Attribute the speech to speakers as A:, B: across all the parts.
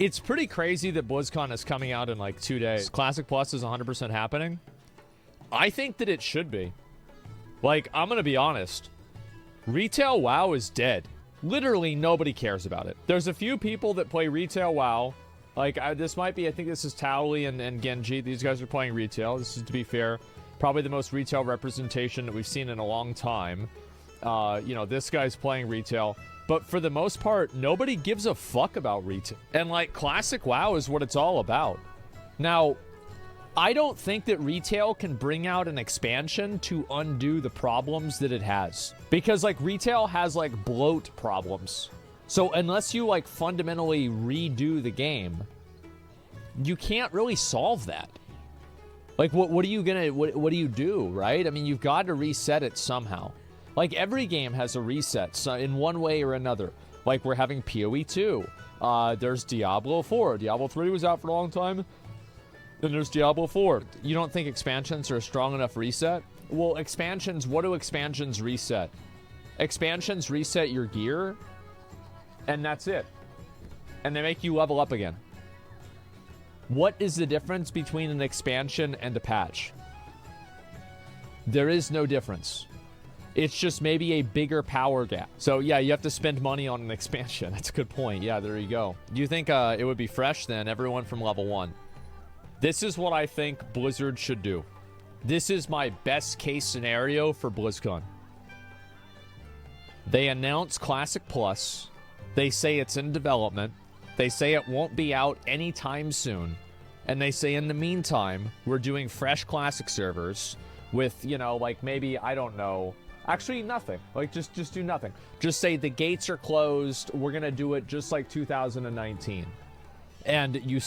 A: It's pretty crazy that BlizzCon is coming out in like 2 days. Classic Plus is 100% happening. I think that it should be. Like, I'm going to be honest. Retail WoW is dead. Literally nobody cares about it. There's a few people that play retail WoW. Like, this might be, I think this is Towley and Genji. These guys are playing retail. This is, to be fair, probably the most retail representation that we've seen in a long time. You know, this guy's playing retail. But for the most part, nobody gives a fuck about retail. And, like, classic WoW is what it's all about. Now, I don't think that retail can bring out an expansion to undo the problems that it has. Because, like, retail has, like, bloat problems. So unless you, like, fundamentally redo the game, you can't really solve that. Like, what are you gonna, what do you do, right? I mean, you've got to reset it somehow. Like, every game has a reset so in one way or another. Like, we're having PoE 2. There's Diablo 4. Diablo 3 was out for a long time. Then there's Diablo 4. You don't think expansions are a strong enough reset? Well, expansions, what do expansions reset? Expansions reset your gear, and that's it. And they make you level up again. What is the difference between an expansion and a patch? There is no difference. It's just maybe a bigger power gap. So yeah, you have to spend money on an expansion. That's a good point. Yeah, there you go. Do you think it would be fresh then? Everyone from level 1. This is what I think Blizzard should do. This is my best case scenario for BlizzCon. They announce Classic Plus. They say it's in development. They say it won't be out anytime soon. And they say in the meantime, we're doing fresh Classic servers with, you know, like maybe, I don't know. Actually, nothing. Like, just do nothing. Just say the gates are closed. We're going to do it just like 2019. And you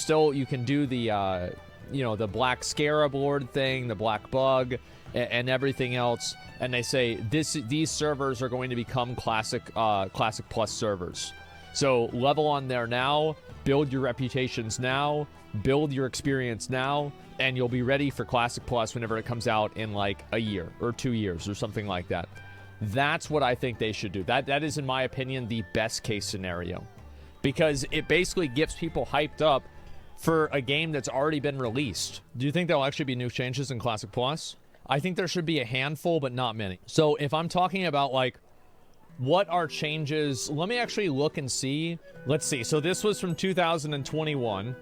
A: can do the, you know, the black scarab lord thing, the black bug, and everything else. And they say these servers are going to become Classic Plus servers. So level on there now, build your reputations now, build your experience now, and you'll be ready for Classic Plus whenever it comes out in like a year or 2 years or something like that. That's what I think they should do. That is, in my opinion, the best case scenario. Because it basically gets people hyped up for a game that's already been released. Do you think there'll actually be new changes in Classic Plus? I think there should be a handful, but not many. So if I'm talking about, like, what are changes? Let me actually look and see. Let's see. So this was from 2021.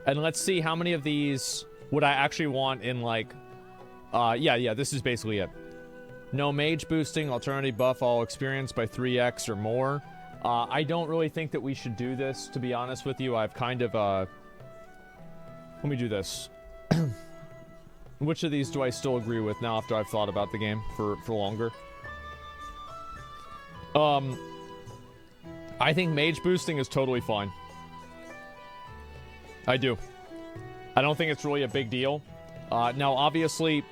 A: And let's see how many of these would I actually want in, like... yeah, this is basically it. No mage boosting, alternative buff all experience by 3x or more. I don't really think that we should do this, to be honest with you. I've kind of, let me do this. Which of these do I still agree with now after I've thought about the game for longer? I think mage boosting is totally fine. I do. I don't think it's really a big deal. Now, obviously,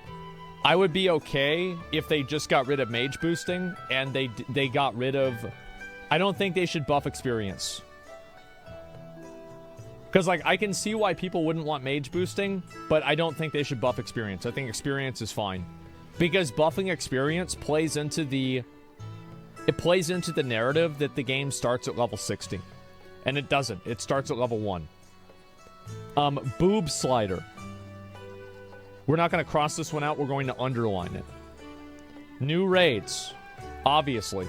A: I would be okay if they just got rid of mage boosting and they got rid of... I don't think they should buff experience. Because, like, I can see why people wouldn't want mage boosting, but I don't think they should buff experience. I think experience is fine. Because buffing experience plays into the... It plays into the narrative that the game starts at level 60. And it doesn't. It starts at level 1. Boob slider. We're not going to cross this one out. We're going to underline it. New raids. Obviously.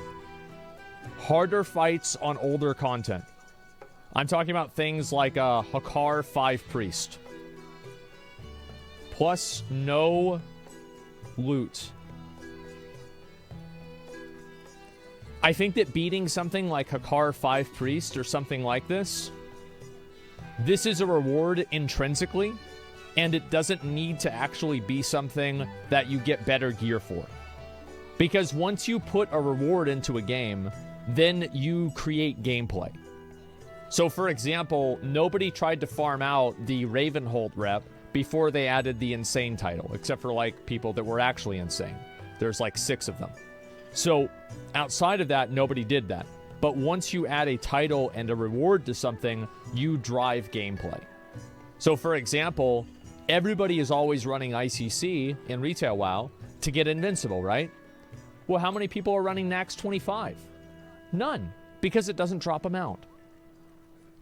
A: Harder fights on older content. I'm talking about things like Hakar 5 Priest. Plus no loot. I think that beating something like Hakar 5 Priest or something like this is a reward intrinsically, and it doesn't need to actually be something that you get better gear for. Because once you put a reward into a game, then you create gameplay. So, for example, nobody tried to farm out the Ravenhold rep before they added the Insane title, except for, like, people that were actually insane. There's, like, 6 of them. So, outside of that, nobody did that. But once you add a title and a reward to something, you drive gameplay. So, for example, everybody is always running ICC in Retail WoW to get Invincible, right? Well, how many people are running Nax 25? None, because it doesn't drop them out.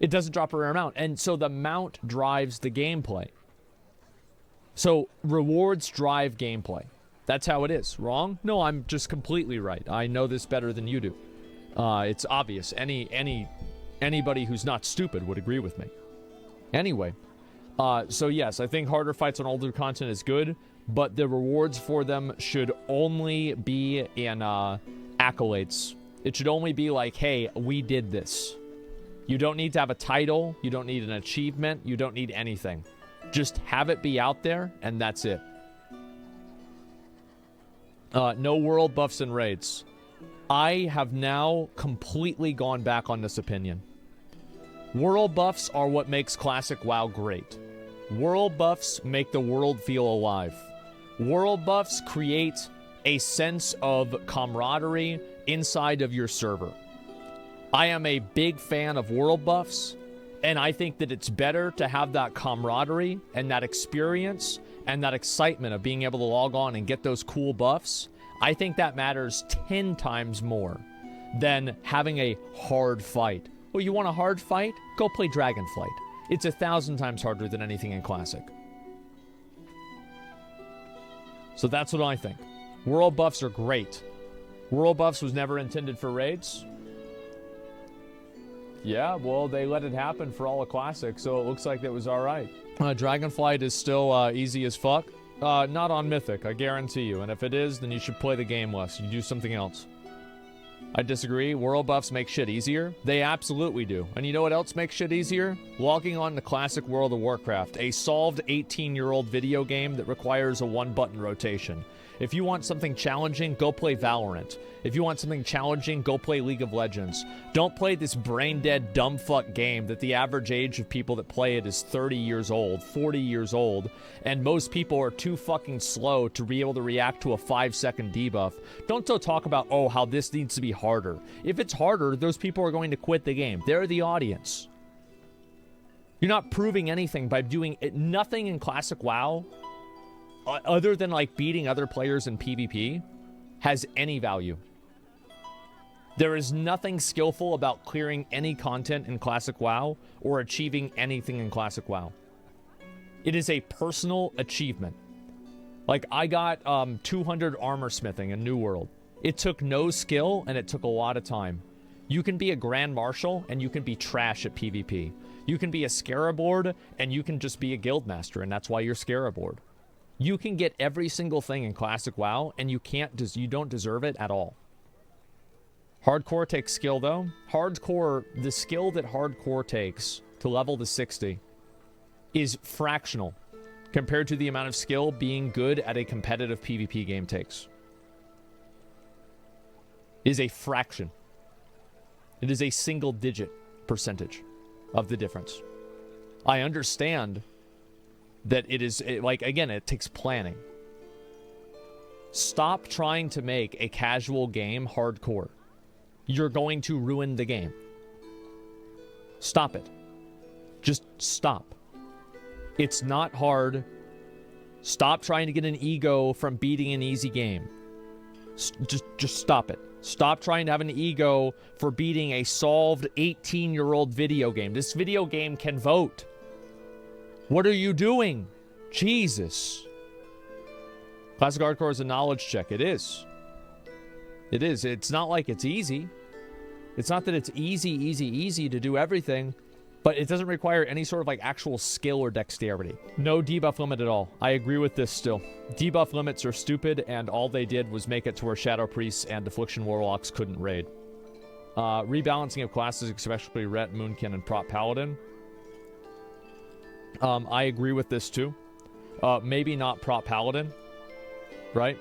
A: It doesn't drop a rare mount. And so the mount drives the gameplay. So rewards drive gameplay. That's how it is. Wrong? No, I'm just completely right. I know this better than you do. It's obvious. Anybody who's not stupid would agree with me. Anyway, so yes, I think harder fights on older content is good, but the rewards for them should only be in accolades. It should only be like, hey, we did this. You don't need to have a title. You don't need an achievement. You don't need anything. Just have it be out there, and that's it. No world buffs and raids. I have now completely gone back on this opinion. World buffs are what makes Classic WoW great. World buffs make the world feel alive. World buffs create a sense of camaraderie inside of your server. I am a big fan of world buffs, and I think that it's better to have that camaraderie and that experience and that excitement of being able to log on and get those cool buffs. I think that matters 10 times more than having a hard fight. Well, you want a hard fight? Go play Dragonflight. It's 1,000 times harder than anything in Classic. So that's what I think. World buffs are great. World buffs was never intended for raids. Yeah, well, they let it happen for all of Classic, so it looks like it was alright. Dragonflight is still easy as fuck. Not on Mythic, I guarantee you. And if it is, then you should play the game less. You do something else. I disagree. World buffs make shit easier. They absolutely do. And you know what else makes shit easier? Logging on to Classic World of Warcraft, a solved 18-year-old video game that requires a one-button rotation. If you want something challenging, go play Valorant. If you want something challenging, go play League of Legends. Don't play this brain-dead, dumb-fuck game that the average age of people that play it is 30 years old, 40 years old, and most people are too fucking slow to be able to react to a 5-second debuff. Don't talk about, oh, how this needs to be harder. If it's harder, those people are going to quit the game. They're the audience. You're not proving anything by doing nothing in Classic WoW other than like beating other players in PvP has any value. There is nothing skillful about clearing any content in Classic WoW or achieving anything in Classic WoW. It is a personal achievement. Like, I got 200 armor smithing in New World. It took no skill and it took a lot of time. You can be a Grand Marshal and you can be trash at PvP. You can be a Scarabord and you can just be a Guildmaster, and that's why you're Scarabord. You can get every single thing in Classic WoW, and you don't deserve it at all. Hardcore takes skill, though. The skill that Hardcore takes to level to 60 is fractional compared to the amount of skill being good at a competitive PvP game takes. It is a fraction. It is a single-digit percentage of the difference. I understand that it is, again, it takes planning. Stop trying to make a casual game hardcore. You're going to ruin the game. Stop it. Just stop. It's not hard. Stop trying to get an ego from beating an easy game. Just stop it. Stop trying to have an ego for beating a solved 18-year-old video game. This video game can vote. What are you doing? Jesus. Classic Hardcore is a knowledge check. It is. It is. It's not like it's easy. It's not that it's easy to do everything, but it doesn't require any sort of like actual skill or dexterity. No debuff limit at all. I agree with this still. Debuff limits are stupid, and all they did was make it to where Shadow Priests and Affliction Warlocks couldn't raid. Rebalancing of classes, especially Ret, Moonkin, and Prop Paladin. I agree with this too. Maybe not Prop Paladin, right?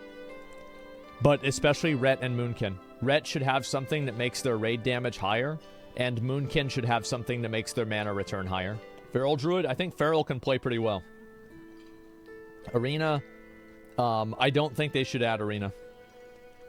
A: But especially Ret and Moonkin. Ret should have something that makes their raid damage higher, and Moonkin should have something that makes their mana return higher. Feral Druid, I think Feral can play pretty well. Arena, I don't think they should add Arena.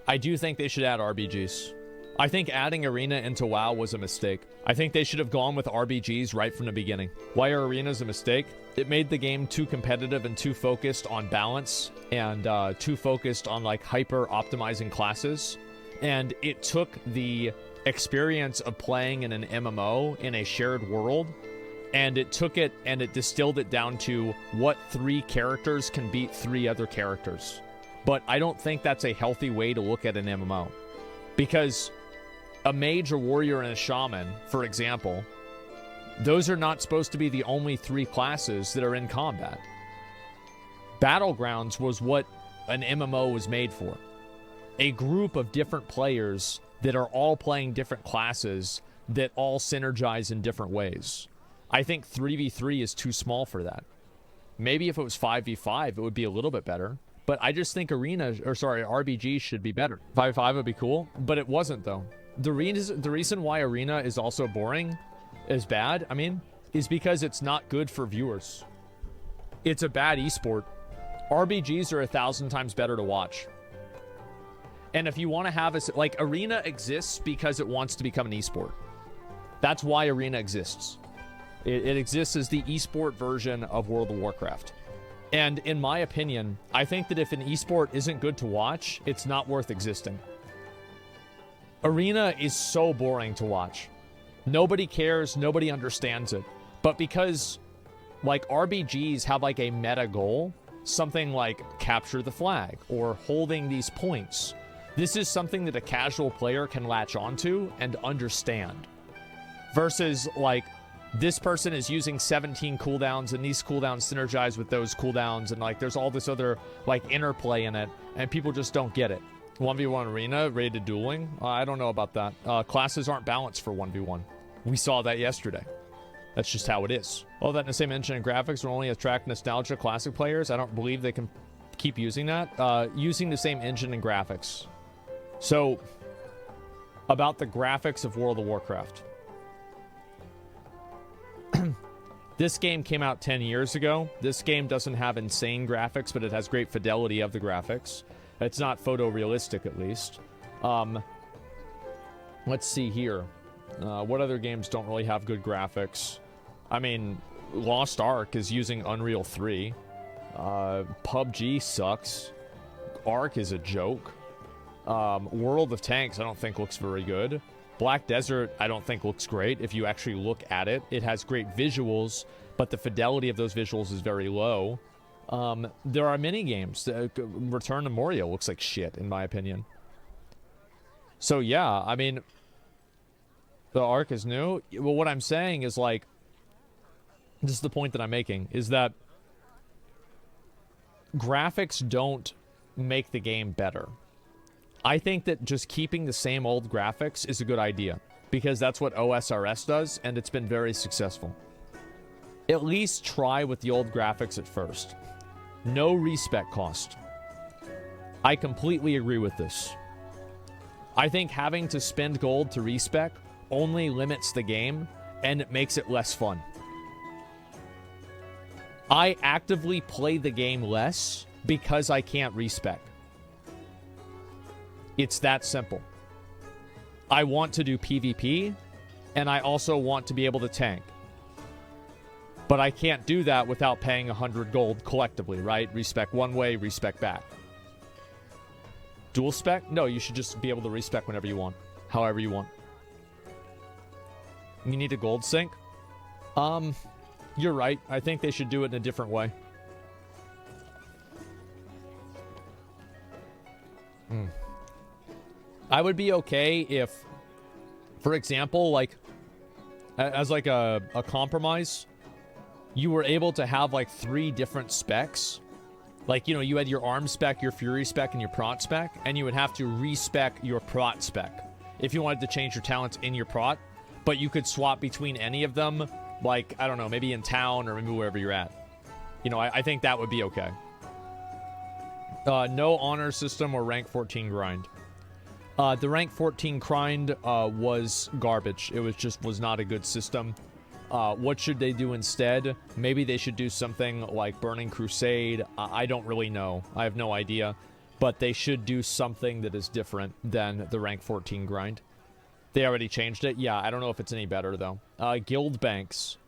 A: I do think they should add RBGs. I think adding Arena into WoW was a mistake. I think they should have gone with RBGs right from the beginning. Why are Arenas a mistake? It made the game too competitive and too focused on balance and too focused on like hyper optimizing classes. And it took the experience of playing in an MMO in a shared world, and it took it and it distilled it down to what 3 characters can beat 3 other characters. But I don't think that's a healthy way to look at an MMO. Because a mage, a warrior, and a shaman, for example, those are not supposed to be the only 3 classes that are in combat. Battlegrounds was what an MMO was made for. A group of different players that are all playing different classes that all synergize in different ways. I think 3v3 is too small for that. Maybe if it was 5v5, it would be a little bit better. But I just think RBG should be better. 5v5 would be cool, but it wasn't, though. The reason why Arena is also boring, is bad, is because it's not good for viewers. It's a bad esport. RBGs are 1,000 times better to watch. And if you want to have Arena exists because it wants to become an esport. That's why Arena exists. It exists as the esport version of World of Warcraft. And in my opinion, I think that if an esport isn't good to watch, it's not worth existing. Arena is so boring to watch. Nobody cares, nobody understands it. But because, RBGs have, a meta goal, something like capture the flag, or holding these points, this is something that a casual player can latch onto and understand. Versus, this person is using 17 cooldowns, and these cooldowns synergize with those cooldowns, and, there's all this other, interplay in it, and people just don't get it. 1v1 Arena, rated dueling? I don't know about that. Classes aren't balanced for 1v1. We saw that yesterday. That's just how it is. All that in the same engine and graphics will only attract nostalgia classic players. I don't believe they can keep using that. Using the same engine and graphics. So, about the graphics of World of Warcraft. This game came out 10 years ago. This game doesn't have insane graphics, but it has great fidelity of the graphics. It's not photorealistic, at least. Let's see here. What other games don't really have good graphics? Lost Ark is using Unreal 3. PUBG sucks. Ark is a joke. World of Tanks I don't think looks very good. Black Desert I don't think looks great if you actually look at it. It has great visuals, but the fidelity of those visuals is very low. There are many games. Return to Moria looks like shit, in my opinion. So yeah, the Ark is new. Well, what I'm saying is, this is the point that I'm making, is that graphics don't make the game better. I think that just keeping the same old graphics is a good idea, because that's what OSRS does, and it's been very successful. At least try with the old graphics at first. No respec cost. I completely agree with this. I think having to spend gold to respec only limits the game, and it makes it less fun. I actively play the game less because I can't respec. It's that simple. I want to do PvP, and I also want to be able to tank. But I can't do that without paying 100 gold collectively, right? Respec one way, respec back. Dual spec? No, you should just be able to respec whenever you want. However you want. You need a gold sync? You're right. I think they should do it in a different way. I would be okay if, for example, as a compromise, you were able to have 3 different specs. You had your arm spec, your fury spec, and your prot spec, and you would have to respec your prot spec if you wanted to change your talents in your prot, but you could swap between any of them, I don't know, maybe in town or maybe wherever you're at. I think that would be okay. No honor system or rank 14 grind. The rank 14 grind was garbage. It was not a good system. What should they do instead? Maybe they should do something like Burning Crusade. I don't really know. I have no idea. But they should do something that is different than the rank 14 grind. They already changed it? Yeah, I don't know if it's any better, though. Guild banks.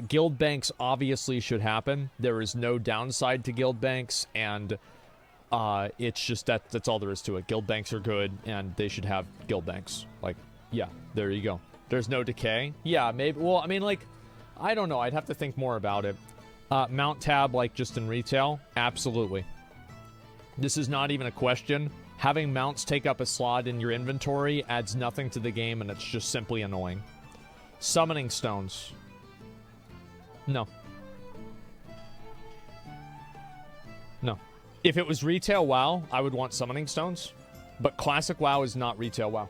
A: Guild banks obviously should happen. There is no downside to guild banks, and it's just that's all there is to it. Guild banks are good, and they should have guild banks. Yeah, there you go. There's no decay. Yeah, maybe. Well, I mean, like, I don't know. I'd have to think more about it. Mount tab, like, just in retail? Absolutely. This is not even a question. Having mounts take up a slot in your inventory adds nothing to the game, and it's just simply annoying. Summoning stones. No. No. If it was retail WoW, I would want summoning stones. But Classic WoW is not retail WoW.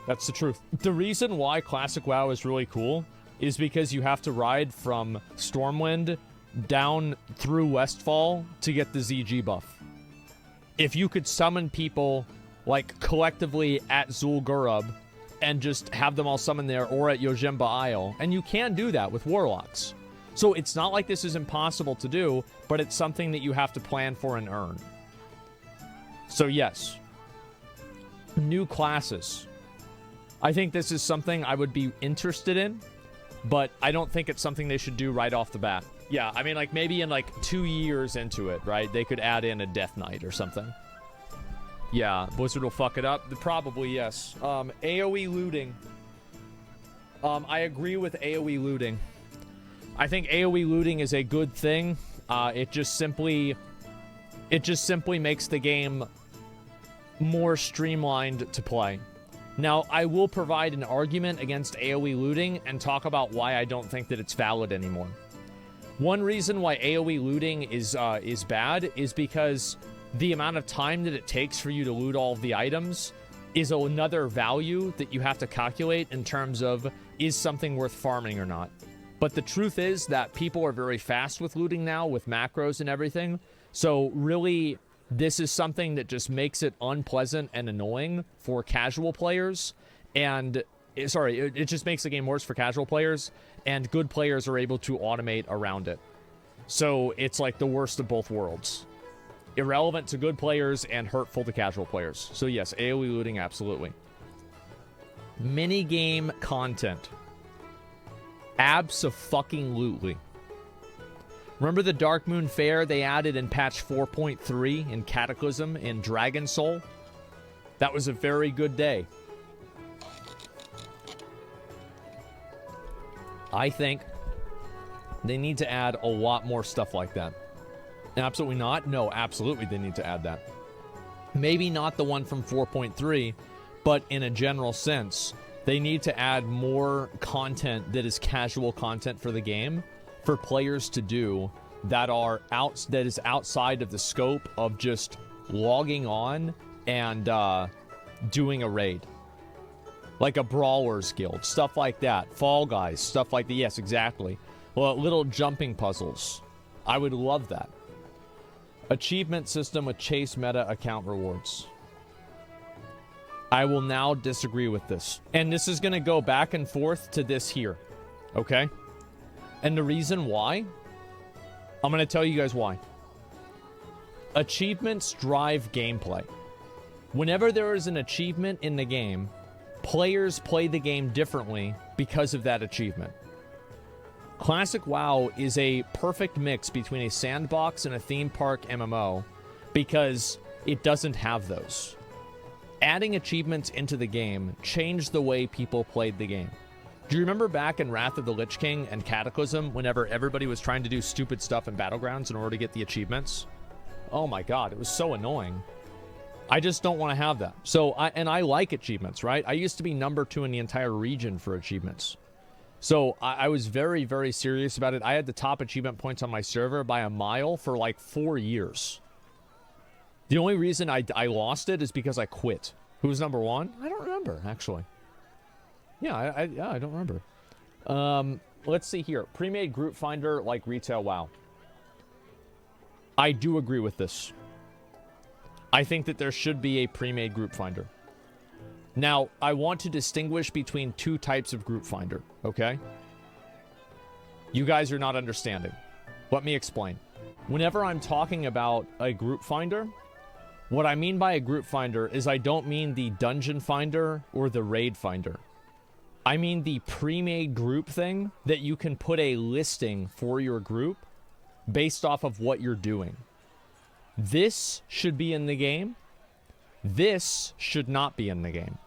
A: That's the truth. The reason why Classic WoW is really cool is because you have to ride from Stormwind down through Westfall to get the ZG buff. If you could summon people, like, collectively at Zul'Gurub and just have them all summon there, or at Yojimba Isle, and you can do that with Warlocks. So it's not like this is impossible to do, but it's something that you have to plan for and earn. So yes. New classes. I think this is something I would be interested in, but I don't think it's something they should do right off the bat. Yeah, I mean, like, maybe in, like, 2 years into it, right? They could add in a Death Knight or something. Yeah, Blizzard will fuck it up. Probably, yes. AoE looting. I agree with AoE looting. I think AoE looting is a good thing. It just simply makes the game more streamlined to play. Now, I will provide an argument against AoE looting and talk about why I don't think that it's valid anymore. One reason why AoE looting is bad is because the amount of time that it takes for you to loot all of the items is another value that you have to calculate in terms of, is something worth farming or not. But the truth is that people are very fast with looting now, with macros and everything. So really, this is something that just makes it unpleasant and annoying for casual players. And, sorry, it just makes the game worse for casual players. And good players are able to automate around it. So it's like the worst of both worlds. Irrelevant to good players and hurtful to casual players. So yes, AoE looting, absolutely. Minigame content. Abso-fucking-lutely. Remember the Dark Moon Fair they added in patch 4.3 in Cataclysm in Dragon Soul? That was a very good day. I think they need to add a lot more stuff like that. Absolutely not. No, absolutely they need to add that. Maybe not the one from 4.3, but in a general sense, they need to add more content that is casual content for the game for players to do that is outside of the scope of just logging on and doing a raid. Like a Brawlers Guild, stuff like that. Fall Guys, stuff like that. Yes, exactly. Well, little jumping puzzles. I would love that. Achievement system with chase meta account rewards. I will now disagree with this. And this is going to go back and forth to this here. Okay? And the reason why, I'm going to tell you guys why. Achievements drive gameplay. Whenever there is an achievement in the game, players play the game differently because of that achievement. Classic WoW is a perfect mix between a sandbox and a theme park MMO because it doesn't have those. Adding achievements into the game changed the way people played the game. Do you remember back in Wrath of the Lich King and Cataclysm whenever everybody was trying to do stupid stuff in Battlegrounds in order to get the achievements? Oh my god, it was so annoying. I just don't want to have that. So, I like achievements, right? I used to be number 2 in the entire region for achievements. So, I was very, very serious about it. I had the top achievement points on my server by a mile for like 4 years. The only reason I lost it is because I quit. Who was number 1? I don't remember, actually. Yeah, I don't remember. Let's see here. Pre-made group finder like retail WoW. I do agree with this. I think that there should be a pre-made group finder. Now, I want to distinguish between 2 types of group finder, okay? You guys are not understanding. Let me explain. Whenever I'm talking about a group finder, what I mean by a group finder is I don't mean the dungeon finder or the raid finder. I mean the pre-made group thing that you can put a listing for your group based off of what you're doing. This should be in the game. This should not be in the game.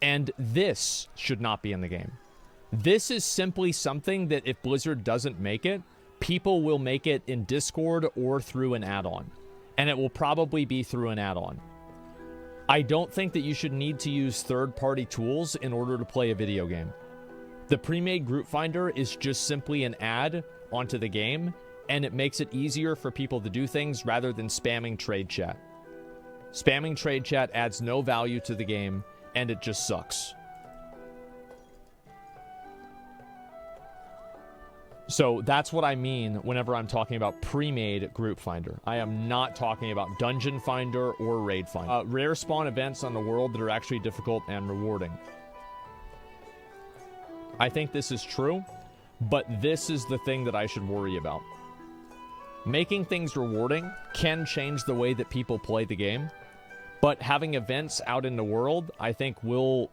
A: And this should not be in the game. This is simply something that if Blizzard doesn't make it, people will make it in Discord or through an add-on. And it will probably be through an add-on. I don't think that you should need to use third-party tools in order to play a video game. The pre-made group finder is just simply an add onto the game, and it makes it easier for people to do things rather than spamming trade chat. Spamming trade chat adds no value to the game, and it just sucks. So that's what I mean whenever I'm talking about pre-made group finder. I am not talking about dungeon finder or raid finder. Rare spawn events on the world that are actually difficult and rewarding. I think this is true, but this is the thing that I should worry about. Making things rewarding can change the way that people play the game, but having events out in the world, I think, will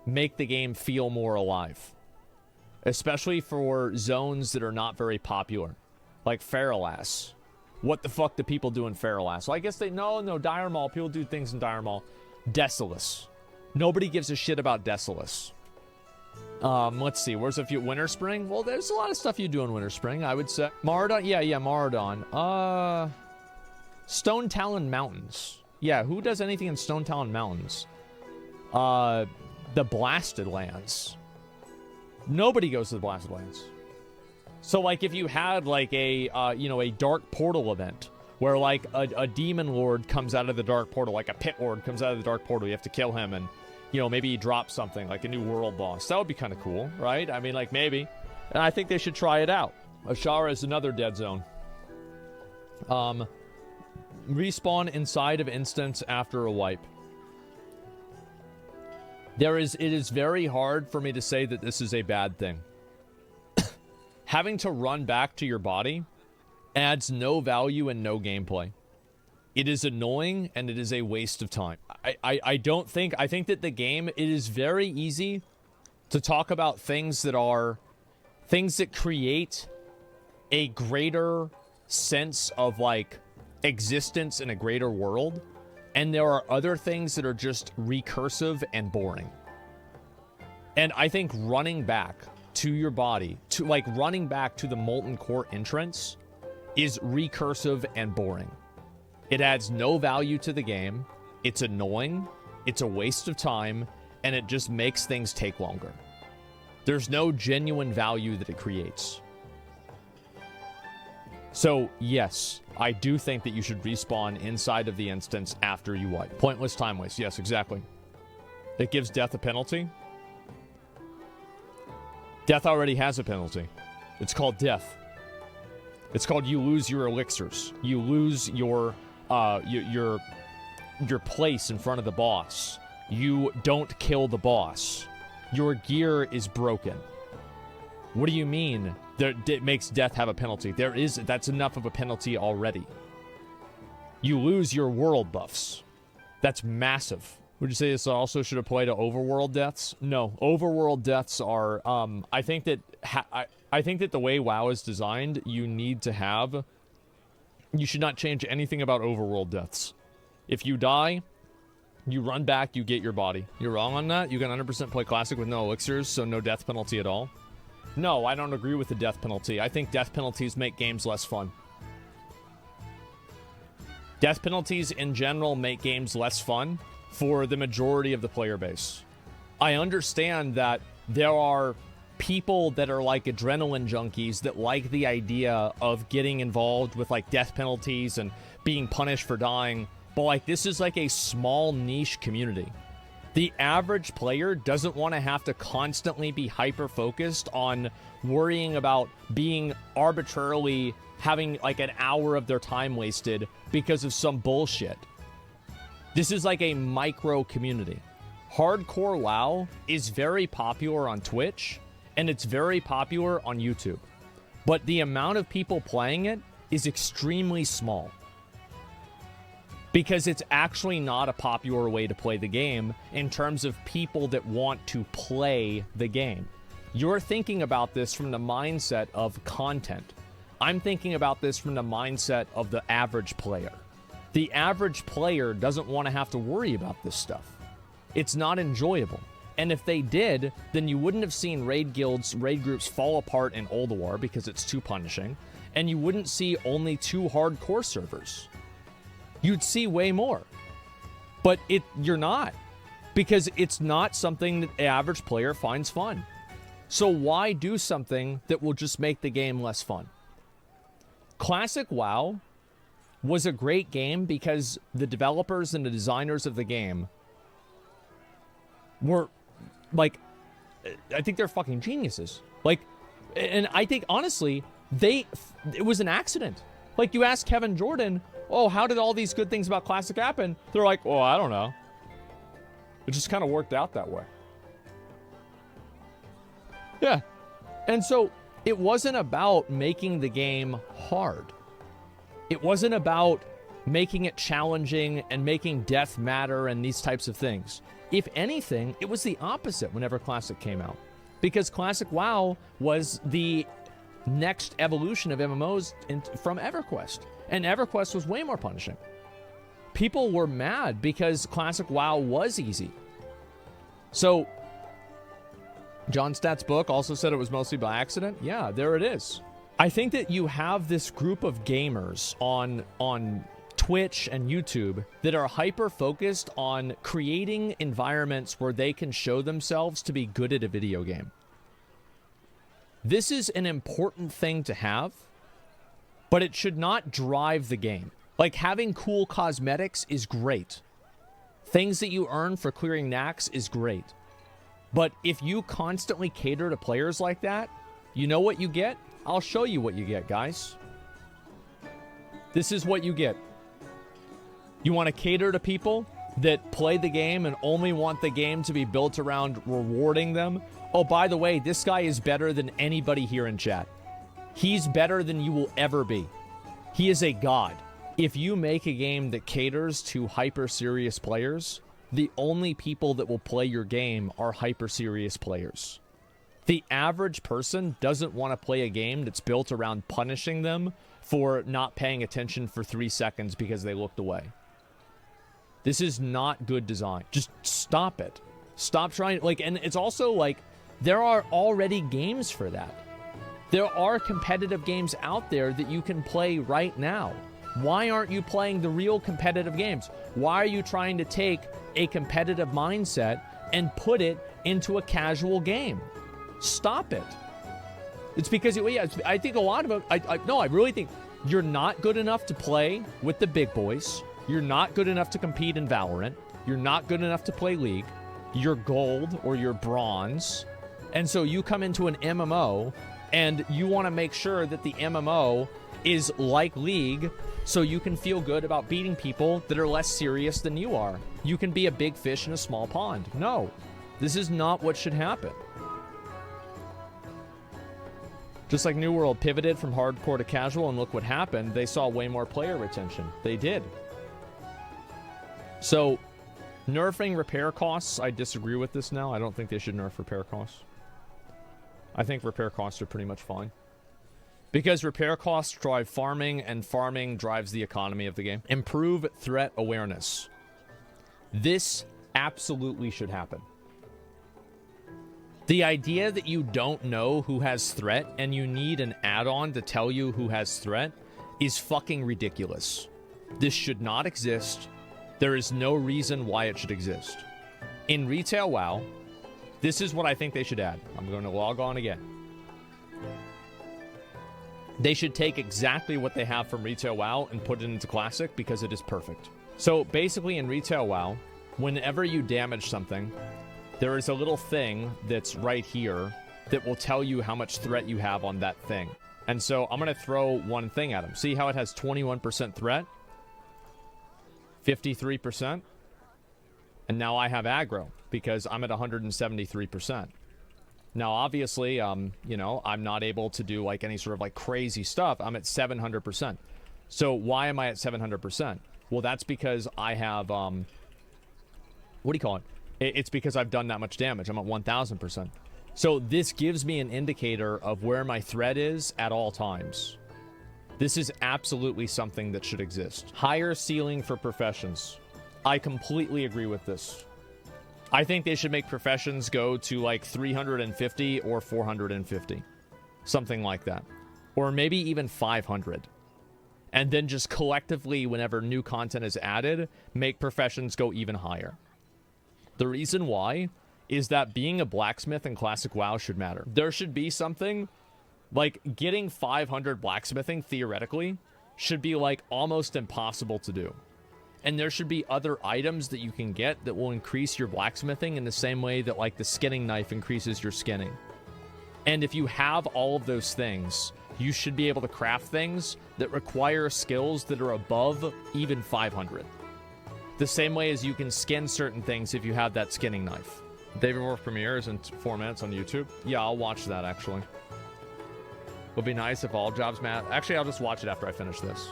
A: make the game feel more alive. Especially for zones that are not very popular. Like Feralas. What the fuck do people do in Feralas? Well, I guess they... No, Dire Maul. People do things in Dire Maul. Desolus. Nobody gives a shit about Desolus. Let's see. Where's a few... Winter Spring? Well, there's a lot of stuff you do in Winter Spring, I would say. Maraudon? Yeah, Maraudon. Stone Talon Mountains. Yeah, who does anything in Stone Talon Mountains? The Blasted Lands. Nobody goes to the Blasted Lands. So, like, if you had, like, a Dark Portal event, where, like, a Demon Lord comes out of the Dark Portal, like a Pit Lord comes out of the Dark Portal, you have to kill him, and, maybe he drops something, like a new world boss. That would be kind of cool, right? I mean, like, maybe. And I think they should try it out. Ashara is another dead zone. Respawn inside of instance after a wipe. It is very hard for me to say that this is a bad thing. Having to run back to your body adds no value and no gameplay. It is annoying and it is a waste of time. I think that the game, it is very easy to talk about things that create a greater sense of, like, existence in a greater world. And there are other things that are just recursive and boring. And I think running back to your body, running back to the Molten Core entrance is recursive and boring. It adds no value to the game. It's annoying. It's a waste of time. And it just makes things take longer. There's no genuine value that it creates. So, yes, I do think that you should respawn inside of the instance after you wipe. Pointless time waste. Yes, exactly. It gives death a penalty. Death already has a penalty. It's called death. It's called you lose your elixirs. You lose your place in front of the boss. You don't kill the boss. Your gear is broken. What do you mean? It makes death have a penalty. That's enough of a penalty already. You lose your world buffs. That's massive. Would you say this also should apply to overworld deaths? No, overworld deaths are. I think that the way WoW is designed, you should not change anything about overworld deaths. If you die, you run back, you get your body. You're wrong on that. You can 100% play Classic with no elixirs, so no death penalty at all. No, I don't agree with the death penalty. I think death penalties make games less fun. Death penalties in general make games less fun for the majority of the player base. I understand that there are people that are like adrenaline junkies that like the idea of getting involved with, like, death penalties and being punished for dying, but, like, this is like a small niche community. The average player doesn't want to have to constantly be hyper-focused on worrying about being arbitrarily having, like, an hour of their time wasted because of some bullshit. This is like a micro community. Hardcore WoW is very popular on Twitch, and it's very popular on YouTube. But the amount of people playing it is extremely small. Because it's actually not a popular way to play the game in terms of people that want to play the game. You're thinking about this from the mindset of content. I'm thinking about this from the mindset of the average player. The average player doesn't want to have to worry about this stuff. It's not enjoyable. And if they did, then you wouldn't have seen raid groups fall apart in Ulduar because it's too punishing. And you wouldn't see only 2 hardcore servers. You'd see way more. But you're not. Because it's not something that the average player finds fun. So why do something that will just make the game less fun? Classic WoW was a great game because the developers and the designers of the game were, like, I think they're fucking geniuses. Like, and I think, honestly, it was an accident. Like, you ask Kevin Jordan, oh, how did all these good things about Classic happen? They're like, oh, I don't know. It just kind of worked out that way. Yeah. And so it wasn't about making the game hard. It wasn't about making it challenging and making death matter and these types of things. If anything, it was the opposite whenever Classic came out. Because Classic WoW was the next evolution of MMOs from EverQuest. And EverQuest was way more punishing. People were mad because Classic WoW was easy. So, John Stat's book also said it was mostly by accident. Yeah, there it is. I think that you have this group of gamers on Twitch and YouTube that are hyper-focused on creating environments where they can show themselves to be good at a video game. This is an important thing to have, but it should not drive the game. Like, having cool cosmetics is great. Things that you earn for clearing knacks is great. But if you constantly cater to players like that, you know what you get? I'll show you what you get, guys. This is what you get. You want to cater to people that play the game and only want the game to be built around rewarding them? Oh, by the way, this guy is better than anybody here in chat. He's better than you will ever be. He is a god. If you make a game that caters to hyper-serious players, the only people that will play your game are hyper-serious players. The average person doesn't want to play a game that's built around punishing them for not paying attention for 3 seconds because they looked away. This is not good design. Just stop it. Stop trying. Like, and it's also like, there are already games for that. There are competitive games out there that you can play right now. Why aren't you playing the real competitive games? Why are you trying to take a competitive mindset and put it into a casual game? Stop it. It's because, yeah, I think a lot of it, I really think you're not good enough to play with the big boys. You're not good enough to compete in Valorant. You're not good enough to play League. You're gold or you're bronze. And so you come into an MMO and you want to make sure that the MMO is like League so you can feel good about beating people that are less serious than you are. You can be a big fish in a small pond. No, this is not what should happen. Just like New World pivoted from hardcore to casual, and look what happened. They saw way more player retention. They did. So, nerfing repair costs, I disagree with this now. I don't think they should nerf repair costs. I think repair costs are pretty much fine. Because repair costs drive farming, and farming drives the economy of the game. Improve threat awareness. This absolutely should happen. The idea that you don't know who has threat and you need an add-on to tell you who has threat is fucking ridiculous. This should not exist. There is no reason why it should exist. In retail WoW, this is what I think they should add. I'm going to log on again. They should take exactly what they have from retail WoW and put it into Classic because it is perfect. So basically in retail WoW, whenever you damage something, there is a little thing that's right here that will tell you how much threat you have on that thing. And so I'm going to throw one thing at him. See how it has 21% threat? 53%? And now I have aggro because I'm at 173%. Now, obviously, you know, I'm not able to do like any sort of like crazy stuff. I'm at 700%. So why am I at 700%? Well, that's because I have, what do you call it? It's because I've done that much damage. I'm at 1000%. So this gives me an indicator of where my threat is at all times. This is absolutely something that should exist. Higher ceiling for professions. I completely agree with this. I think they should make professions go to like 350 or 450. Something like that. Or maybe even 500. And then just collectively, whenever new content is added, make professions go even higher. The reason why is that being a blacksmith in Classic WoW should matter. There should be something like getting 500 blacksmithing, theoretically, should be like almost impossible to do. And there should be other items that you can get that will increase your blacksmithing in the same way that like the skinning knife increases your skinning. And if you have all of those things, you should be able to craft things that require skills that are above even 500. The same way as you can skin certain things if you have that skinning knife. David Moore premieres in 4 minutes on YouTube. Yeah, I'll watch that actually. Would be nice if all jobs matter. Actually, I'll just watch it after I finish this.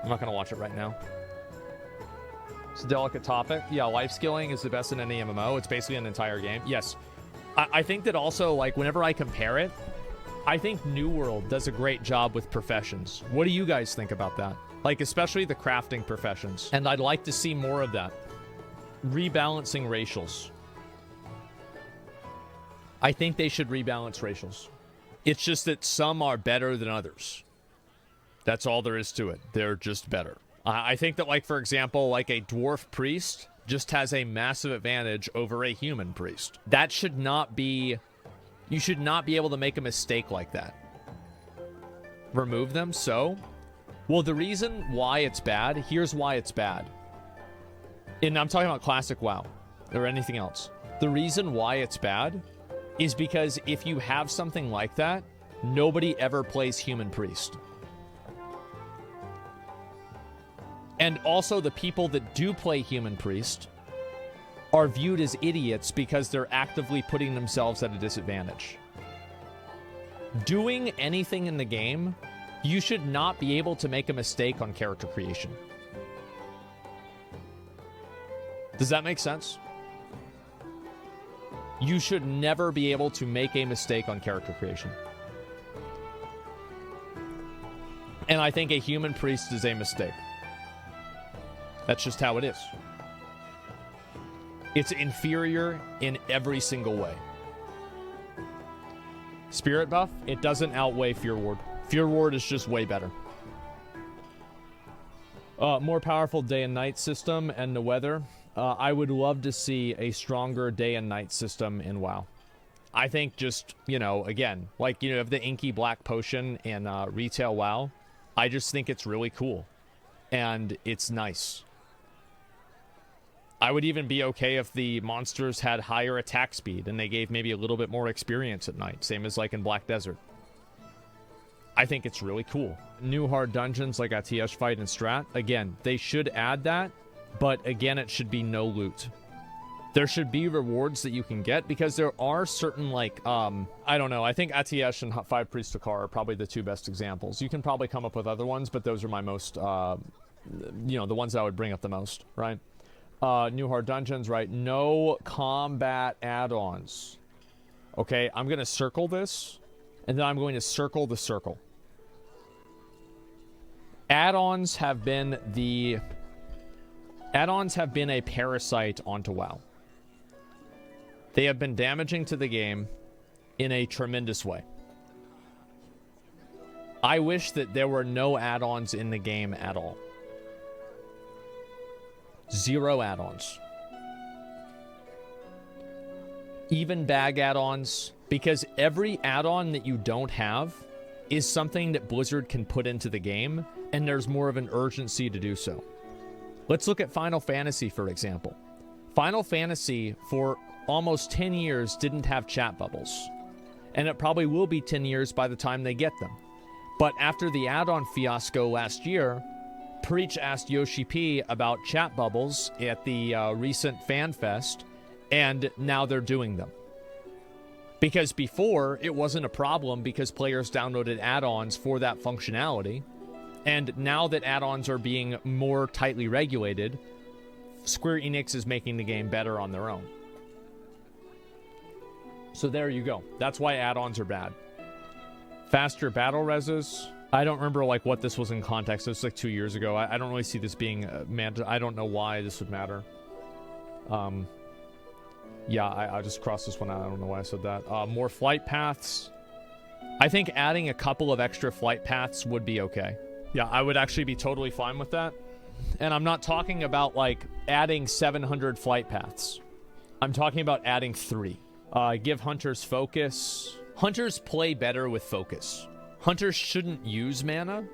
A: I'm not going to watch it right now. It's a delicate topic. Yeah, life skilling is the best in any MMO. It's basically an entire game. Yes. I think that also, like, whenever I compare it, I think New World does a great job with professions. What do you guys think about that? Like, especially the crafting professions. And I'd like to see more of that. Rebalancing racials. I think they should rebalance racials. It's just that some are better than others. That's all there is to it. They're just better. I think that, like, for example, like a dwarf priest just has a massive advantage over a human priest. That should not be... You should not be able to make a mistake like that. Remove them, so? Well, the reason why it's bad, here's why it's bad. And I'm talking about Classic WoW, or anything else. The reason why it's bad is because if you have something like that, nobody ever plays human priest. And also the people that do play human priest are viewed as idiots because they're actively putting themselves at a disadvantage. Doing anything in the game, you should not be able to make a mistake on character creation. Does that make sense? You should never be able to make a mistake on character creation. And I think a human priest is a mistake. That's just how it is. It's inferior in every single way. Spirit buff, it doesn't outweigh Fear Ward. Fear Ward is just way better. More powerful day and night system and the weather. I would love to see a stronger day and night system in WoW. I think just, you know, again, like, you know, the Inky Black Potion in retail WoW, I just think it's really cool. And it's nice. I would even be okay if the monsters had higher attack speed and they gave maybe a little bit more experience at night. Same as like in Black Desert. I think it's really cool. New hard dungeons like a TS fight and strat. Again, they should add that. But again, it should be no loot. There should be rewards that you can get because there are certain, like, I don't know. I think Atiyesh and 5 Priest Takar are probably the 2 best examples. You can probably come up with other ones, but those are my most, you know, the ones that I would bring up the most, right? New hard dungeons, right? No combat add-ons. Okay, I'm going to circle this, and then I'm going to circle the circle. Add-ons have been a parasite onto WoW. They have been damaging to the game in a tremendous way. I wish that there were no add-ons in the game at all. 0 add-ons. Even bag add-ons, because every add-on that you don't have is something that Blizzard can put into the game, and there's more of an urgency to do so. Let's look at Final Fantasy, for example. Final Fantasy, for almost 10 years, didn't have chat bubbles. And it probably will be 10 years by the time they get them. But after the add-on fiasco last year, Preach asked Yoshi P about chat bubbles at the recent FanFest, and now they're doing them. Because before, it wasn't a problem because players downloaded add-ons for that functionality. And now that add-ons are being more tightly regulated, Square Enix is making the game better on their own. So there you go. That's why add-ons are bad. Faster battle reses. I don't remember like what this was in context. It was like 2 years ago. I don't really see this being I don't know why this would matter. Yeah, I just crossed this one out. I don't know why I said that. More flight paths. I think adding a couple of extra flight paths would be okay. Yeah, I would actually be totally fine with that. And I'm not talking about, like, adding 700 flight paths. I'm talking about adding 3. Give hunters focus. Hunters play better with focus. Hunters shouldn't use mana.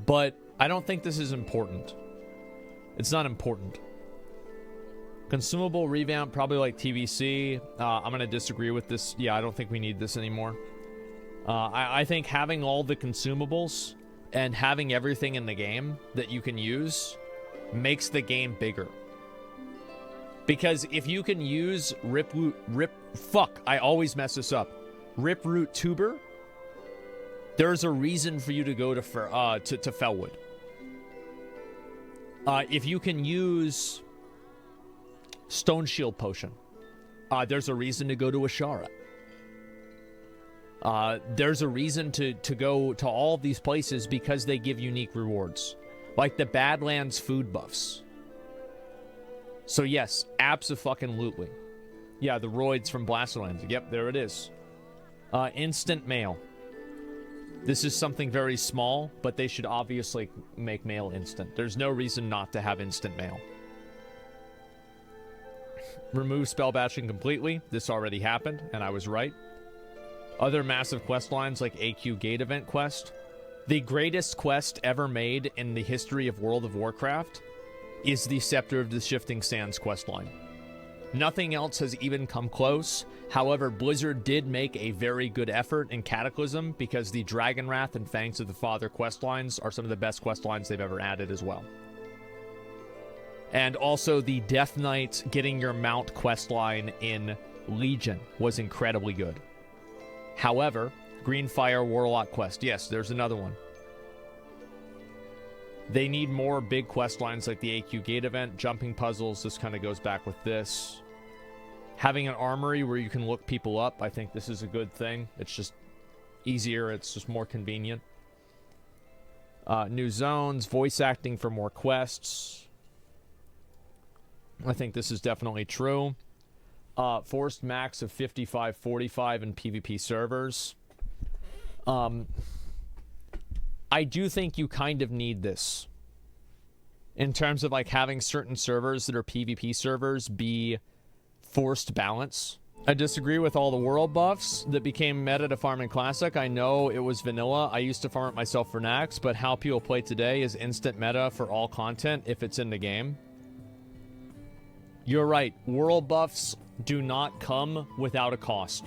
A: But I don't think this is important. It's not important. Consumable revamp, probably like TBC. I'm going to disagree with this. Yeah, I don't think we need this anymore. I think having all the consumables and having everything in the game that you can use makes the game bigger. Because if you can use I always mess this up. Riproot Tuber, there's a reason for you to go to Felwood. If you can use Stone Shield Potion, there's a reason to go to Ashara. There's a reason to go to all of these places because they give unique rewards. Like the Badlands food buffs. So yes, abso-fucking-lutely. Yeah, the roids from Blasterlands. Yep, there it is. Instant mail. This is something very small, but they should obviously make mail instant. There's no reason not to have instant mail. Remove spell batching completely. This already happened, and I was right. Other massive quest lines like AQ Gate Event quest. The greatest quest ever made in the history of World of Warcraft is the Scepter of the Shifting Sands questline. Nothing else has even come close. However, Blizzard did make a very good effort in Cataclysm because the Dragon Wrath and Fangs of the Father questlines are some of the best questlines they've ever added as well. And also the Death Knight getting your mount questline in Legion was incredibly good. However, Greenfire Warlock quest, yes, there's another one. They need more big quest lines like the AQ Gate event, jumping puzzles. This kind of goes back with this. Having an armory where you can look people up, I think this is a good thing. It's just easier. It's just more convenient. New zones, voice acting for more quests. I think this is definitely true. Forced max of 55-45 in PvP servers. I do think you kind of need this. In terms of like having certain servers that are PvP servers be forced balance. I disagree with all the world buffs that became meta to farm in Classic. I know it was vanilla. I used to farm it myself for Nax, but how people play today is instant meta for all content if it's in the game. You're right. World buffs do not come without a cost.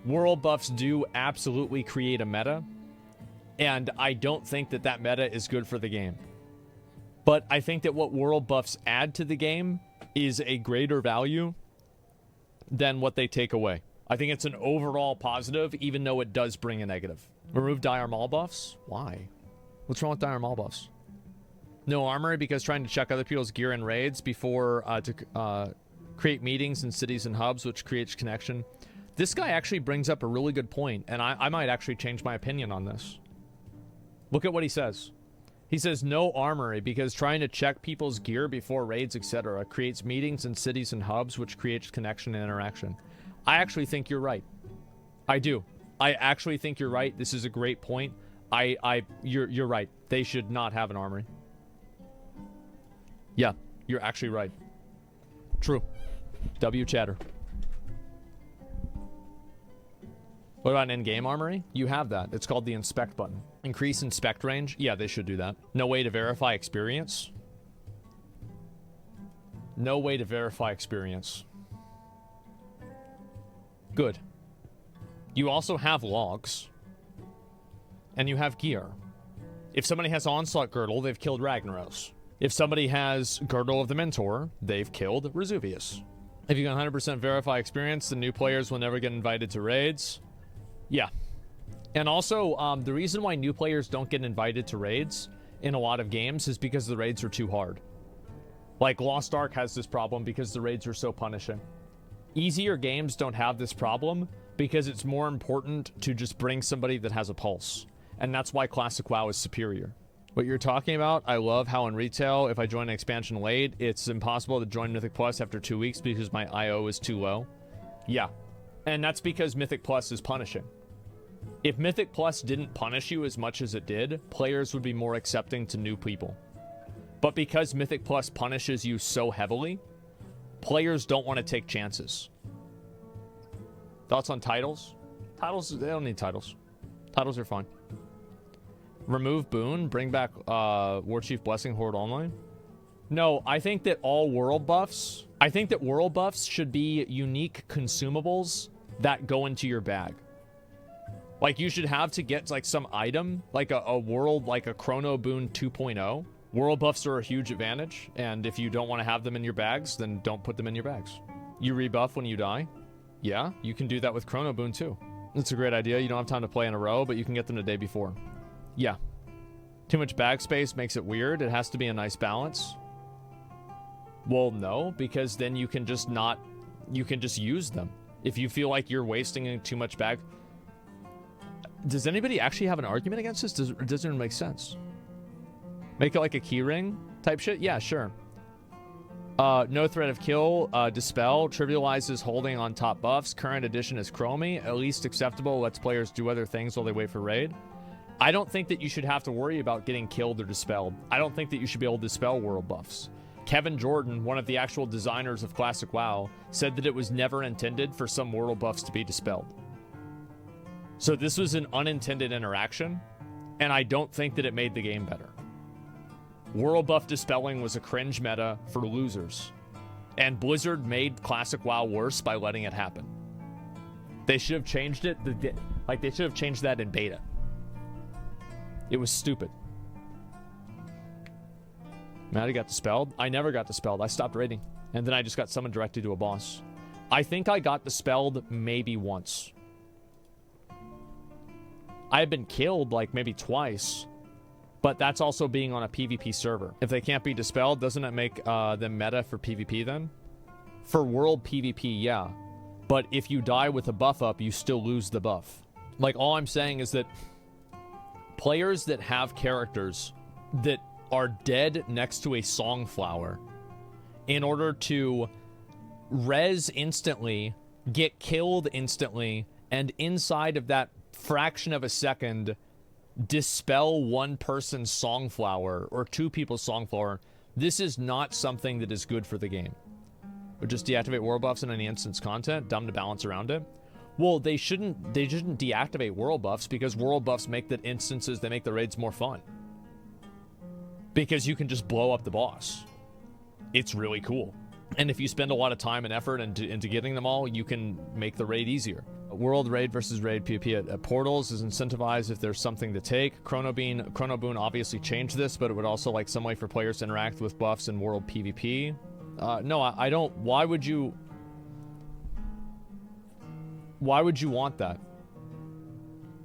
A: World buffs do absolutely create a meta. And I don't think that that meta is good for the game. But I think that what world buffs add to the game is a greater value than what they take away. I think it's an overall positive, even though it does bring a negative. Remove Dire Maul buffs? Why? What's wrong with Dire Maul buffs? No armory because trying to check other people's gear and raids before to create meetings in cities and hubs, which creates connection. This guy actually brings up a really good point, and I might actually change my opinion on this. Look at what he says. He says no armory because trying to check people's gear before raids, etc. creates meetings in cities and hubs, which creates connection and interaction. I actually think you're right. I do. I actually think you're right. This is a great point. You're right. They should not have an armory. Yeah, you're actually right. True. W chatter. What about an in-game armory? You have that. It's called the inspect button. Increase inspect range? Yeah, they should do that. No way to verify experience? No way to verify experience. Good. You also have logs. And you have gear. If somebody has Onslaught Girdle, they've killed Ragnaros. If somebody has Girdle of the Mentor, they've killed Resuvius. If you can 100% verify experience, the new players will never get invited to raids. Yeah. And also, the reason why new players don't get invited to raids in a lot of games is because the raids are too hard. Like, Lost Ark has this problem because the raids are so punishing. Easier games don't have this problem because it's more important to just bring somebody that has a pulse. And that's why Classic WoW is superior. What you're talking about, I love how in retail, if I join an expansion late, it's impossible to join Mythic Plus after 2 weeks because my IO is too low. Yeah. And that's because Mythic Plus is punishing. If Mythic Plus didn't punish you as much as it did, players would be more accepting to new people. But because Mythic Plus punishes you so heavily, players don't want to take chances. Thoughts on titles? Titles, they don't need titles. Titles are fine. Remove Boon, bring back Warchief Blessing Horde Online. No, I think that all world buffs, should be unique consumables that go into your bag. Like, you should have to get, like, some item, like a world, like a Chrono Boon 2.0. World buffs are a huge advantage, and if you don't want to have them in your bags, then don't put them in your bags. You rebuff when you die? Yeah, you can do that with Chrono Boon, too. That's a great idea. You don't have time to play in a row, but you can get them the day before. Yeah. Too much bag space makes it weird. It has to be a nice balance. Well, no, because then you can just use them. If you feel like you're wasting too much bag. Does anybody actually have an argument against this? It doesn't even make sense. Make it like a key ring type shit? Yeah, sure. No threat of kill. Dispel. Trivializes holding on top buffs. Current edition is Chromie. At least acceptable. Lets players do other things while they wait for raid. I don't think that you should have to worry about getting killed or dispelled. I don't think that you should be able to dispel world buffs. Kevin Jordan, one of the actual designers of Classic WoW, said that it was never intended for some world buffs to be dispelled. So this was an unintended interaction, and I don't think that it made the game better. World buff dispelling was a cringe meta for losers, and Blizzard made Classic WoW worse by letting it happen. They should have changed it, they should have changed that in beta. It was stupid. Maddie got dispelled. I never got dispelled. I stopped raiding. And then I just got summoned directly to a boss. I think I got dispelled maybe once. I have been killed like maybe twice. But that's also being on a PvP server. If they can't be dispelled, doesn't it make them meta for PvP then? For world PvP, yeah. But if you die with a buff up, you still lose the buff. Like, all I'm saying is that players that have characters that are dead next to a Songflower, in order to res instantly, get killed instantly, and inside of that fraction of a second, dispel one person's Songflower or two people's Songflower, this is not something that is good for the game. Or just deactivate world buffs in any instance content, dumb to balance around it. Well, they shouldn't deactivate world buffs, because world buffs make the instances, they make the raids more fun. Because you can just blow up the boss. It's really cool. And if you spend a lot of time and effort into getting them all, you can make the raid easier. World raid versus raid PvP at Portals is incentivized if there's something to take. Chrono Boon obviously changed this, but it would also like some way for players to interact with buffs in world PvP. No, I don't. Why would you want that?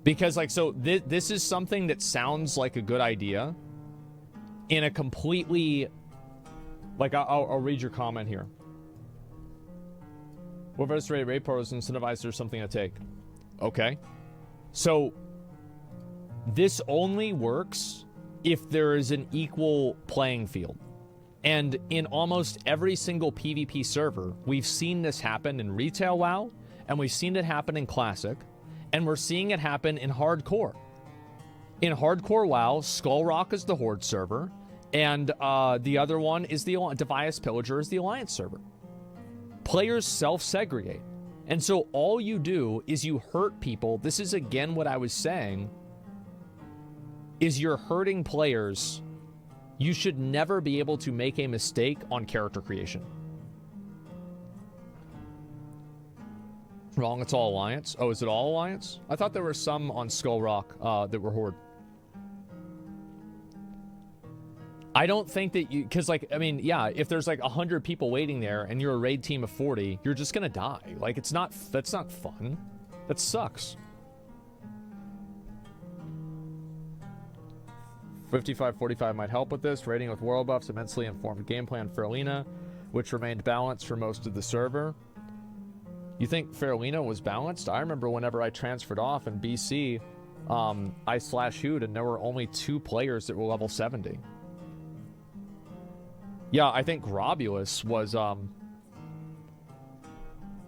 A: Because, like, so this is something that sounds like a good idea in a completely, like, I'll read your comment here. What versus raid portals incentivized, there's something to take. Okay. So this only works if there is an equal playing field. And in almost every single PvP server, we've seen this happen in retail WoW, and we've seen it happen in Classic, and we're seeing it happen in Hardcore. In Hardcore WoW, Skull Rock is the Horde server, and the other one is the Devious Pillager is the Alliance server. Players self-segregate. And so all you do is you hurt people. This is again what I was saying, is you're hurting players. You should never be able to make a mistake on character creation. Wrong, it's all Alliance. Oh, is it all Alliance? I thought there were some on Skull Rock that were Horde. I don't think that you, because, like, I mean, yeah, if there's like 100 people waiting there and you're a raid team of 40, you're just gonna die. Like, that's not fun. That sucks. 55-45 might help with this. Raiding with world buffs immensely informed game plan for Alina, which remained balanced for most of the server. You think Farolina was balanced? I remember whenever I transferred off in BC, I/Hoot, and there were only 2 players that were level 70. Yeah, I think Grobulus was, no,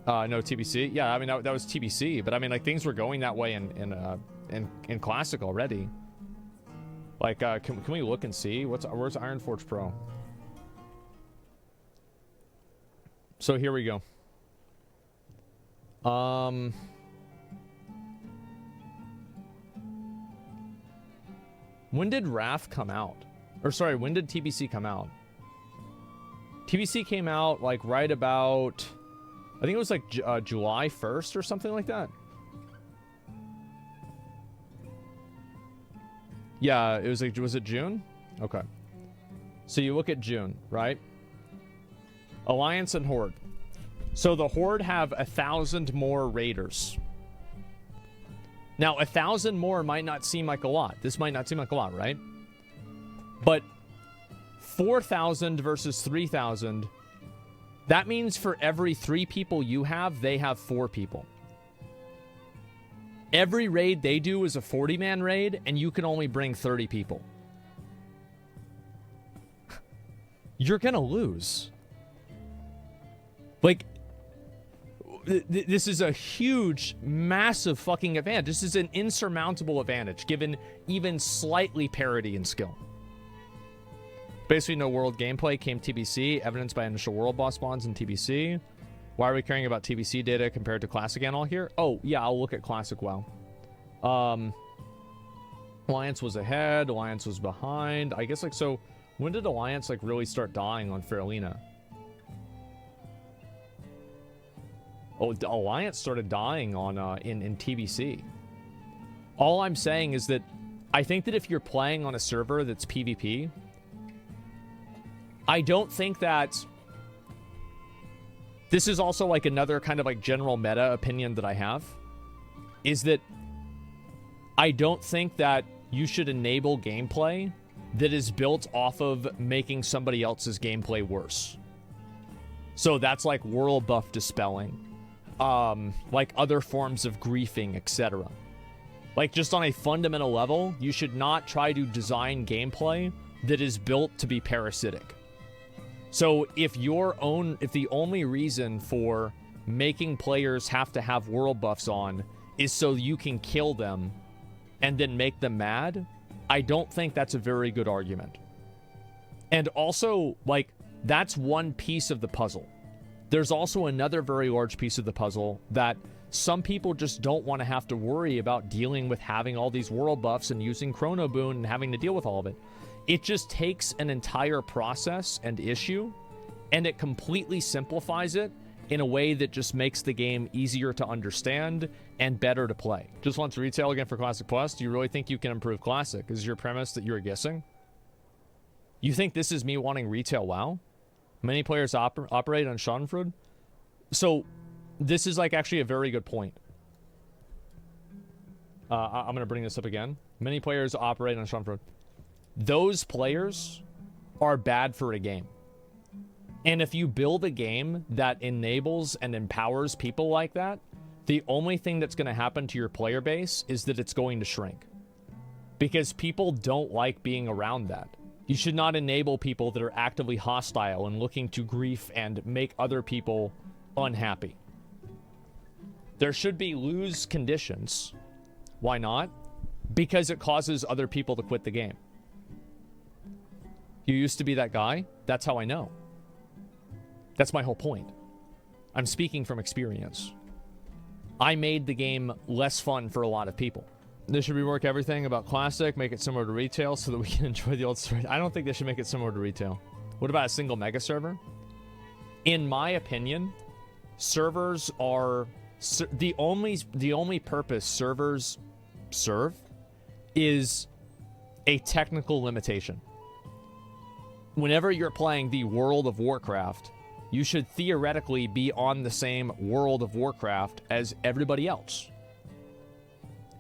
A: TBC. Yeah, I mean, that was TBC, but I mean, like, things were going that way in Classic already. Like, can we look and see? Where's Ironforge Pro? So here we go. When did Wrath come out? Or sorry, when did TBC come out? TBC came out like right about, I think it was like July 1st or something like that. Yeah, it was like, was it June? Okay. So you look at June, right? Alliance and Horde. So the Horde have 1,000 more raiders. Now, 1,000 more might not seem like a lot. This might not seem like a lot, right? But 4,000 versus 3,000, that means for every 3 people you have, they have 4 people. Every raid they do is a 40-man raid, and you can only bring 30 people. You're gonna lose. Like, this is a huge, massive fucking advantage. This is an insurmountable advantage, given even slightly parity in skill. Basically, no world gameplay came TBC, evidenced by initial world boss spawns in TBC. Why are we caring about TBC data compared to Classic Anal here? Oh, yeah, I'll look at Classic WoW. Alliance was ahead, Alliance was behind. I guess, like, so, when did Alliance, like, really start dying on Faralina? Oh, the Alliance started dying on in TBC. All I'm saying is that I think that if you're playing on a server that's PvP, I don't think that... This is also like another kind of like general meta opinion that I have, is that I don't think that you should enable gameplay that is built off of making somebody else's gameplay worse. So that's like world buff dispelling. Like other forms of griefing, etc. Like, just on a fundamental level, you should not try to design gameplay that is built to be parasitic. So if the only reason for making players have to have world buffs on is so you can kill them and then make them mad, I don't think that's a very good argument. And also, like, that's one piece of the puzzle. There's also another very large piece of the puzzle that some people just don't want to have to worry about dealing with having all these world buffs and using Chrono Boon and having to deal with all of it. It just takes an entire process and issue, and it completely simplifies it in a way that just makes the game easier to understand and better to play. Just wants retail again for Classic Plus. Do you really think you can improve Classic? Is your premise that you're guessing? You think this is me wanting retail WoW? Many players operate on Schadenfreude. So, this is like actually a very good point. I'm going to bring this up again. Many players operate on Schadenfreude. Those players are bad for a game. And if you build a game that enables and empowers people like that, the only thing that's going to happen to your player base is that it's going to shrink. Because people don't like being around that. You should not enable people that are actively hostile and looking to grief and make other people unhappy. There should be lose conditions. Why not? Because it causes other people to quit the game. You used to be that guy? That's how I know. That's my whole point. I'm speaking from experience. I made the game less fun for a lot of people. They should rework everything about Classic, make it similar to retail so that we can enjoy the old story. I don't think they should make it similar to retail. What about a single mega server? In my opinion, servers are... The only purpose servers serve is a technical limitation. Whenever you're playing the World of Warcraft, you should theoretically be on the same World of Warcraft as everybody else.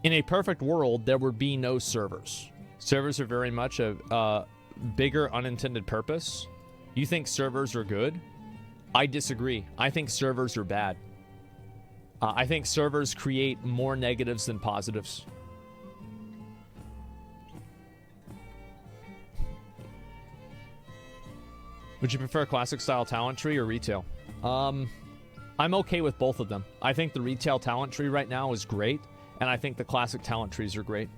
A: In a perfect world, there would be no servers. Servers are very much a bigger unintended purpose. You think servers are good? I disagree. I think servers are bad. I think servers create more negatives than positives. Would you prefer classic style talent tree or retail? I'm okay with both of them. I think the retail talent tree right now is great, and I think the classic talent trees are great.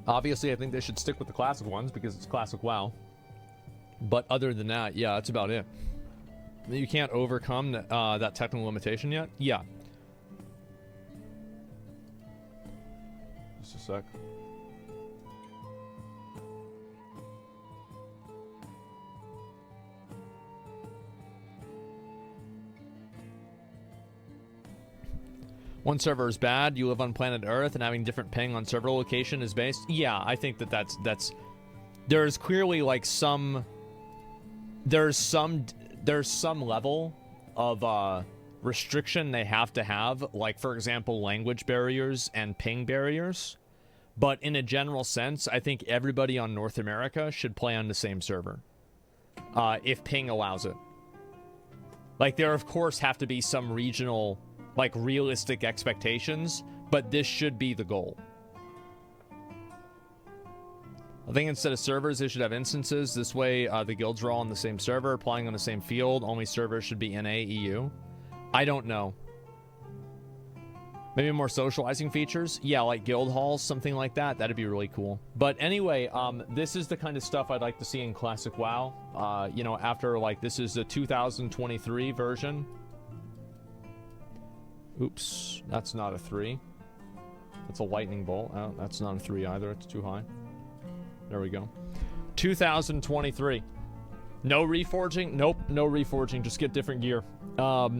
A: Obviously, I think they should stick with the classic ones because it's classic WoW. But other than that, yeah, that's about it. You can't overcome that technical limitation yet? Yeah. Just a sec. One server is bad. You live on planet Earth, and having different ping on server location is based. Yeah, I think that's. There's clearly like some. There's some level of restriction they have to have, like for example, language barriers and ping barriers. But in a general sense, I think everybody on North America should play on the same server, if ping allows it. Like there, of course, have to be some regional, like realistic expectations, but this should be the goal. I think instead of servers, they should have instances. This way, the guilds are all on the same server, applying on the same field. Only servers should be NA, EU. I don't know. Maybe more socializing features? Yeah, like guild halls, something like that. That'd be really cool. But anyway, this is the kind of stuff I'd like to see in Classic WoW. You know, after, like, this is the 2023 version. Oops, that's not a 3. That's a lightning bolt. Oh, that's not a 3 either. It's too high. There we go. 2023. No reforging? Nope, no reforging. Just get different gear.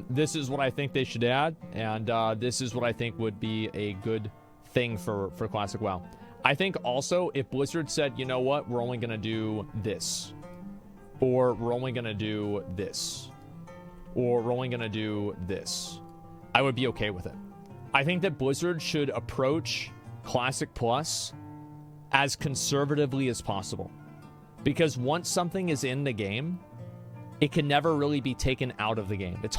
A: This is what I think they should add, and this is what I think would be a good thing for Classic WoW. I think also if Blizzard said, you know what, we're only going to do this, or we're only going to do this, or we're only going to do this, I would be okay with it. I think that Blizzard should approach Classic Plus as conservatively as possible. Because once something is in the game, it can never really be taken out of the game. It's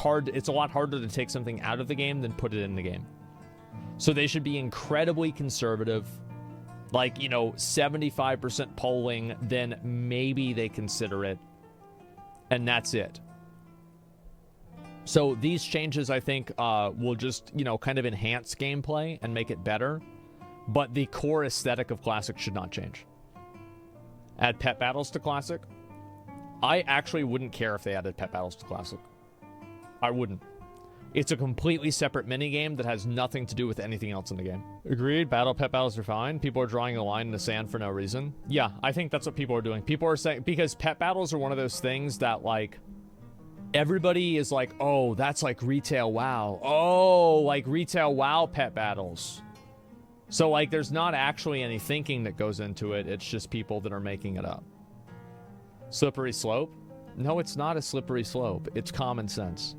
A: a lot harder to take something out of the game than put it in the game. So they should be incredibly conservative. Like, you know, 75% polling, then maybe they consider it. And that's it. So these changes, I think, will just, you know, kind of enhance gameplay and make it better. But the core aesthetic of Classic should not change. Add pet battles to Classic? I actually wouldn't care if they added pet battles to Classic. I wouldn't. It's a completely separate minigame that has nothing to do with anything else in the game. Agreed, pet battles are fine. People are drawing a line in the sand for no reason. Yeah, I think that's what people are doing. People are saying, because pet battles are one of those things that, like, everybody is like, oh, that's like retail WoW. Oh, like retail WoW pet battles. So, like, there's not actually any thinking that goes into it. It's just people that are making it up. Slippery slope? No, it's not a slippery slope. It's common sense.